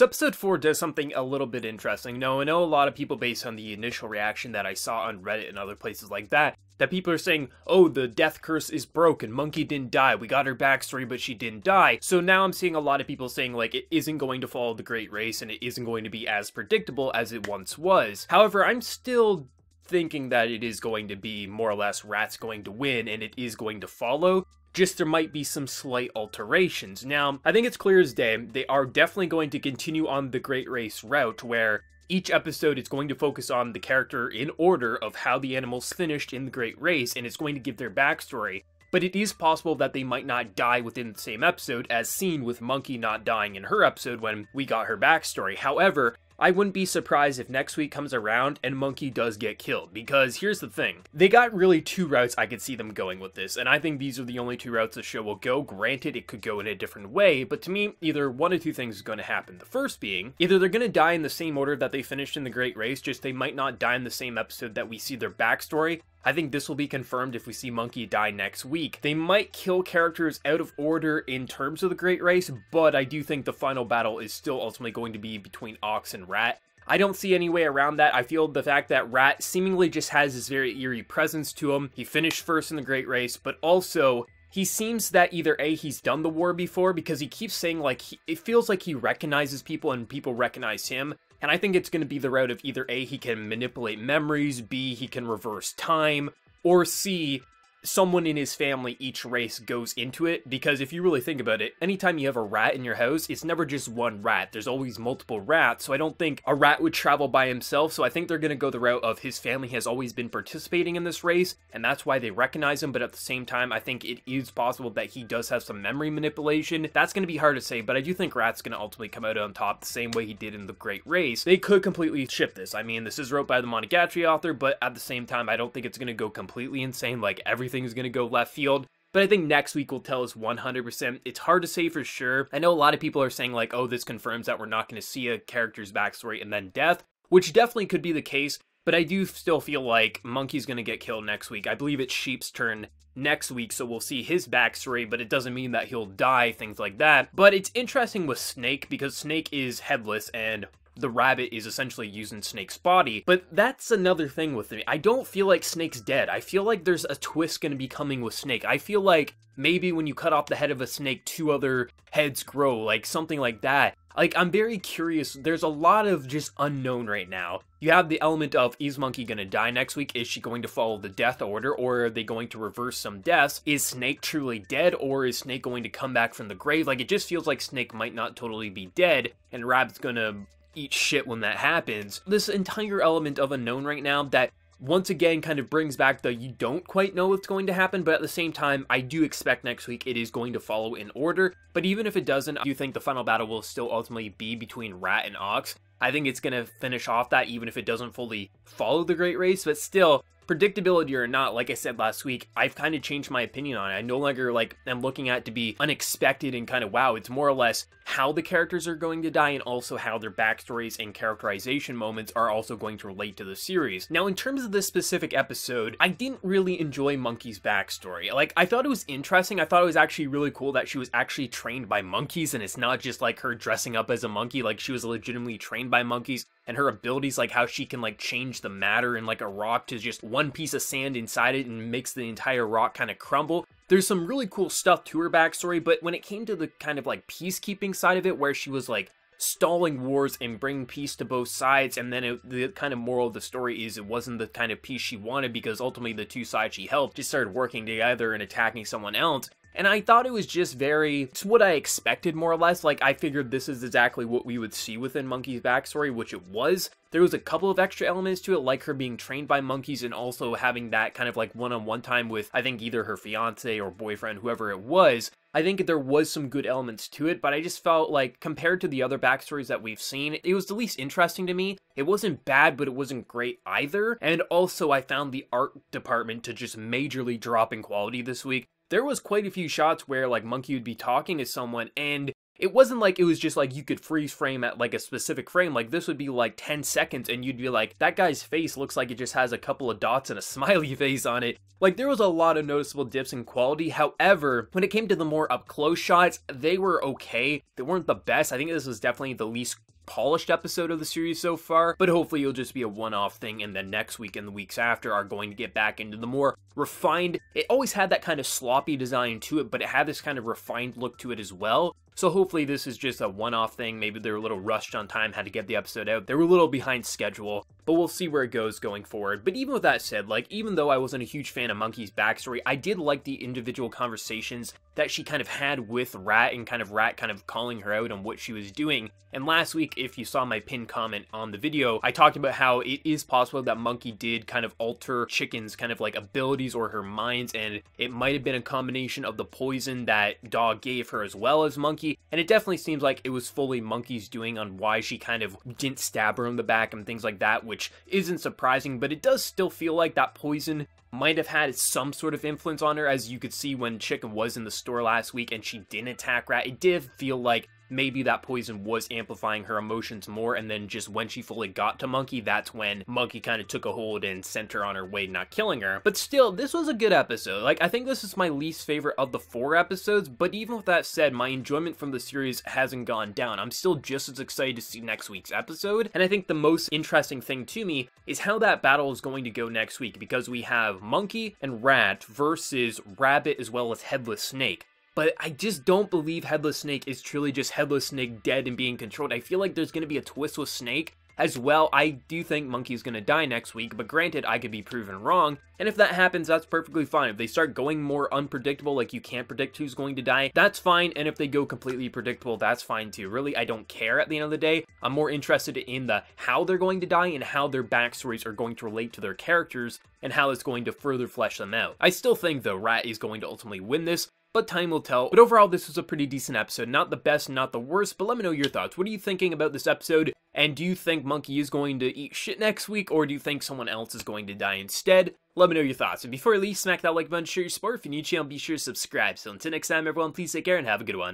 So episode 4 does something a little bit interesting. Now, I know a lot of people, based on the initial reaction that I saw on Reddit and other places like that people are saying, oh, the death curse is broken, Monkey didn't die, we got her backstory but she didn't die. So now I'm seeing a lot of people saying like it isn't going to follow the Great Race and it isn't going to be as predictable as it once was. However, I'm still thinking that it is going to be more or less Rat's going to win and it is going to follow. Just there might be some slight alterations. Now, I think it's clear as day, they are definitely going to continue on the Great Race route where each episode is going to focus on the character in order of how the animals finished in the Great Race, and it's going to give their backstory. But it is possible that they might not die within the same episode, as seen with Monkey not dying in her episode when we got her backstory. However, I wouldn't be surprised if next week comes around and Monkey does get killed, because here's the thing. They got really two routes I could see them going with this, and I think these are the only two routes the show will go. Granted, it could go in a different way, but to me, either one of two things is going to happen. The first being, either they're going to die in the same order that they finished in the Great Race, just they might not die in the same episode that we see their backstory. I think this will be confirmed if we see Monkey die next week. They might kill characters out of order in terms of the Great Race, but I do think the final battle is still ultimately going to be between Ox and Rat. I don't see any way around that. I feel the fact that Rat seemingly just has this very eerie presence to him. He finished first in the Great Race, but also he seems that either A, he's done the war before, because he keeps saying like, it feels like he recognizes people and people recognize him. And I think it's going to be the route of either A, he can manipulate memories, B, he can reverse time, or C, someone in his family each race goes into it. Because if you really think about it, anytime you have a rat in your house, it's never just one rat. There's always multiple rats, so I don't think a rat would travel by himself. So I think they're going to go the route of his family has always been participating in this race, and that's why they recognize him. But at the same time, I think it is possible that he does have some memory manipulation. That's going to be hard to say, but I do think Rat's going to ultimately come out on top the same way he did in the Great Race. They could completely shift this. I mean, this is wrote by the Monogatari author, but at the same time, I don't think it's going to go completely insane, like everything is going to go left field. But I think next week will tell us 100%. It's hard to say for sure. I know a lot of people are saying like, oh, this confirms that we're not going to see a character's backstory and then death, which definitely could be the case. But I do still feel like Monkey's going to get killed next week. I believe it's Sheep's turn next week, so we'll see his backstory, but it doesn't mean that he'll die, things like that. But it's interesting with Snake, because Snake is headless and the rabbit is essentially using Snake's body. But that's another thing with me. I don't feel like Snake's dead. I feel like there's a twist going to be coming with Snake. I feel like maybe when you cut off the head of a snake, two other heads grow, like something like that. Like, I'm very curious. There's a lot of just unknown right now. You have the element of, is Monkey going to die next week? Is she going to follow the death order, or are they going to reverse some deaths? Is Snake truly dead, or is Snake going to come back from the grave? Like, it just feels like Snake might not totally be dead, and Rabbit's going to eat shit when that happens. This entire element of unknown right now that once again kind of brings back the you don't quite know what's going to happen, but at the same time, I do expect next week it is going to follow in order. But even if it doesn't, I do think the final battle will still ultimately be between Rat and Ox. I think it's going to finish off that even if it doesn't fully follow the Great Race, but still, predictability or not, like I said last week, I've kind of changed my opinion on it. I no longer like am looking at it to be unexpected and kind of wow. It's more or less how the characters are going to die and also how their backstories and characterization moments are also going to relate to the series. Now, in terms of this specific episode, I didn't really enjoy Monkey's backstory. Like, I thought it was interesting. I thought it was actually really cool that she was actually trained by monkeys and it's not just like her dressing up as a monkey. Like, she was legitimately trained by monkeys, and her abilities, like how she can like change the matter in like a rock to just one piece of sand inside it and makes the entire rock kind of crumble. There's some really cool stuff to her backstory, but when it came to the kind of like peacekeeping side of it, where she was like stalling wars and bringing peace to both sides, and then the kind of moral of the story is it wasn't the kind of peace she wanted, because ultimately the two sides she helped just started working together and attacking someone else. And I thought it was just it's what I expected, more or less. Like, I figured this is exactly what we would see within Monkey's backstory, which it was. There was a couple of extra elements to it, like her being trained by monkeys and also having that kind of like one-on-one time with, I think, either her fiance or boyfriend, whoever it was. I think there was some good elements to it, but I just felt like, compared to the other backstories that we've seen, it was the least interesting to me. It wasn't bad, but it wasn't great either. And also, I found the art department to just majorly drop in quality this week. There was quite a few shots where like Monkey would be talking to someone and it wasn't like it was just like you could freeze frame at like a specific frame. Like, this would be like 10 seconds and you'd be like, that guy's face looks like it just has a couple of dots and a smiley face on it. Like, there was a lot of noticeable dips in quality. However, when it came to the more up close shots, they were okay. They weren't the best. I think this was definitely the least polished episode of the series so far, but hopefully it'll just be a one-off thing, and then next week and the weeks after are going to get back into the more refined. It always had that kind of sloppy design to it, but it had this kind of refined look to it as well. So hopefully this is just a one-off thing. Maybe they were a little rushed on time, had to get the episode out. They were a little behind schedule, but we'll see where it goes going forward. But even with that said, like, even though I wasn't a huge fan of Monkey's backstory, I did like the individual conversations that she kind of had with Rat, and kind of Rat kind of calling her out on what she was doing. And last week, if you saw my pinned comment on the video, I talked about how it is possible that Monkey did kind of alter Chicken's kind of like abilities or her minds, and it might have been a combination of the poison that Dog gave her as well as Monkey. And it definitely seems like it was fully Monkey's doing on why she kind of didn't stab her in the back and things like that, which isn't surprising, but it does still feel like that poison might have had some sort of influence on her, as you could see when Chicken was in the store last week and she didn't attack Rat. It did feel like maybe that poison was amplifying her emotions more, and then just when she fully got to Monkey, that's when Monkey kind of took a hold and sent her on her way, not killing her. But still, this was a good episode. Like, I think this is my least favorite of the 4 episodes, but even with that said, my enjoyment from the series hasn't gone down. I'm still just as excited to see next week's episode, and I think the most interesting thing to me is how that battle is going to go next week, because we have Monkey and Rat versus Rabbit as well as Headless Snake. But I just don't believe Headless Snake is truly just Headless Snake dead and being controlled. I feel like there's going to be a twist with Snake as well. I do think Monkey's going to die next week, but granted, I could be proven wrong. And if that happens, that's perfectly fine. If they start going more unpredictable, like you can't predict who's going to die, that's fine. And if they go completely predictable, that's fine too. Really, I don't care at the end of the day. I'm more interested in the how they're going to die and how their backstories are going to relate to their characters and how it's going to further flesh them out. I still think the Rat is going to ultimately win this, but time will tell. But overall, this was a pretty decent episode. Not the best, not the worst, but let me know your thoughts. What are you thinking about this episode? And do you think Monkey is going to eat shit next week, or do you think someone else is going to die instead? Let me know your thoughts. And before I leave, smack that like button, share your support. If you're new to the channel, be sure to subscribe. So until next time, everyone, please take care and have a good one.